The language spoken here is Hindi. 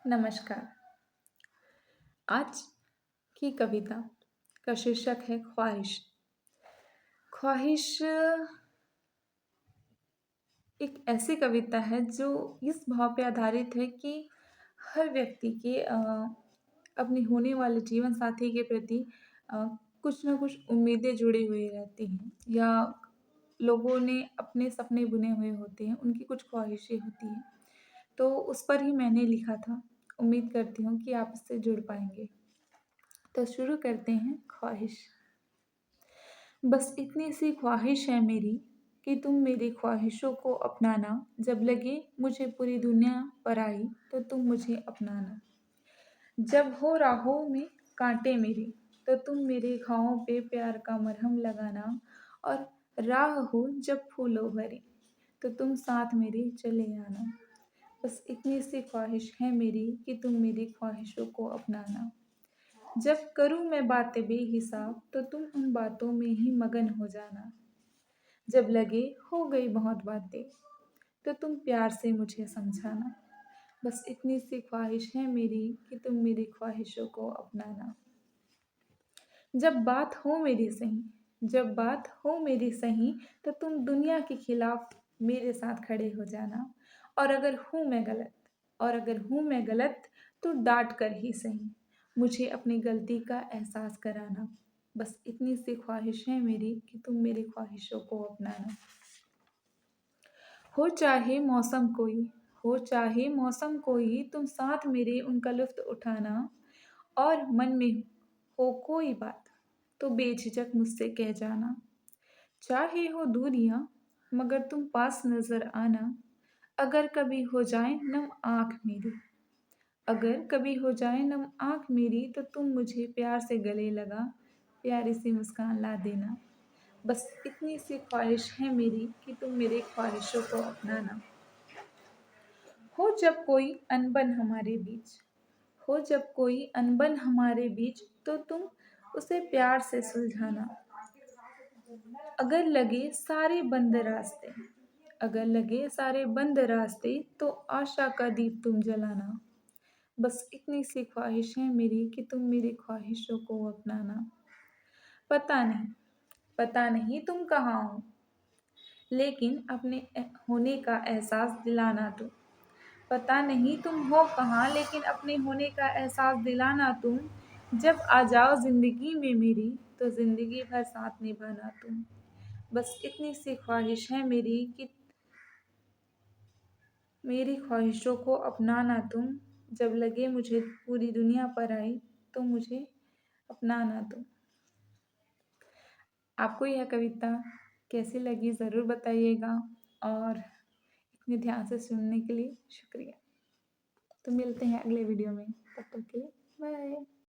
नमस्कार। आज की कविता का शीर्षक है ख्वाहिश। ख्वाहिश एक ऐसी कविता है जो इस भाव पे आधारित है कि हर व्यक्ति के अपने होने वाले जीवन साथी के प्रति अ, कुछ ना कुछ उम्मीदें जुड़ी हुई रहती हैं या लोगों ने अपने सपने बुने हुए होते हैं, उनकी कुछ ख्वाहिशें होती हैं। तो उस पर ही मैंने लिखा था। उम्मीद करती हूँ कि आप इससे जुड़ पाएँगे। तो शुरू करते हैं ख्वाहिश। बस इतनी सी ख्वाहिश है मेरी कि तुम मेरी ख्वाहिशों को अपनाना, जब लगे मुझे पूरी दुनिया पराई तो तुम मुझे अपनाना। जब हो राहों में कांटे मेरे तो तुम मेरे घावों पे प्यार का मरहम लगाना, और राह हो जब फूलों भरी तो तुम साथ मेरे चले आना। बस इतनी सी ख्वाहिश है मेरी कि तुम मेरी ख्वाहिशों को अपनाना। जब करूँ मैं बातें बेहिसाब तो तुम उन बातों में ही मगन हो जाना। जब लगे हो गई बहुत बातें तो तुम प्यार से मुझे समझाना। बस इतनी सी ख्वाहिश है मेरी कि तुम मेरी ख्वाहिशों को अपनाना। जब बात हो मेरी सही, जब बात हो मेरी सही तो तुम दुनिया के खिलाफ मेरे साथ खड़े हो जाना। और अगर हूँ मैं गलत, और अगर हूँ मैं गलत तो डांट कर ही सही मुझे अपनी गलती का एहसास कराना। बस इतनी सी ख्वाहिश है मेरी कि तुम मेरी ख्वाहिशों को अपनाना। हो चाहे मौसम कोई, हो चाहे मौसम कोई, तुम साथ मेरे उनका लुत्फ़ उठाना। और मन में हो कोई बात तो बेझिझक मुझसे कह जाना। चाहे हो दूरियां मगर तुम पास नज़र आना। अगर कभी हो जाए नम आँख मेरी, अगर कभी हो जाए नम आँख मेरी तो तुम मुझे प्यार से गले लगा, प्यारी सी मुस्कान ला देना। बस इतनी सी ख्वाहिश है मेरी कि तुम मेरी ख्वाहिशों को अपनाना। हो जब कोई अनबन हमारे बीच, हो जब कोई अनबन हमारे बीच तो तुम उसे प्यार से सुलझाना। अगर लगे सारे बंद रास्ते, अगर लगे सारे बंद रास्ते तो आशा का दीप तुम जलाना। बस इतनी सी ख्वाहिश है मेरी कि तुम मेरी ख्वाहिशों को अपनाना। पता नहीं, पता नहीं तुम कहाँ हो, लेकिन अपने होने का एहसास दिलाना तुम। पता नहीं तुम हो कहाँ, लेकिन अपने होने का एहसास दिलाना तुम। जब आ जाओ ज़िंदगी में मेरी तो ज़िंदगी भर साथ निभाना तुम। बस इतनी सी ख्वाहिश है मेरी कि मेरी ख्वाहिशों को अपनाना तुम। जब लगे मुझे पूरी दुनिया पर आई तो मुझे अपनाना तुम। आपको यह कविता कैसी लगी ज़रूर बताइएगा, और इतने ध्यान से सुनने के लिए शुक्रिया। तो मिलते हैं अगले वीडियो में, तब तक के लिए बाय।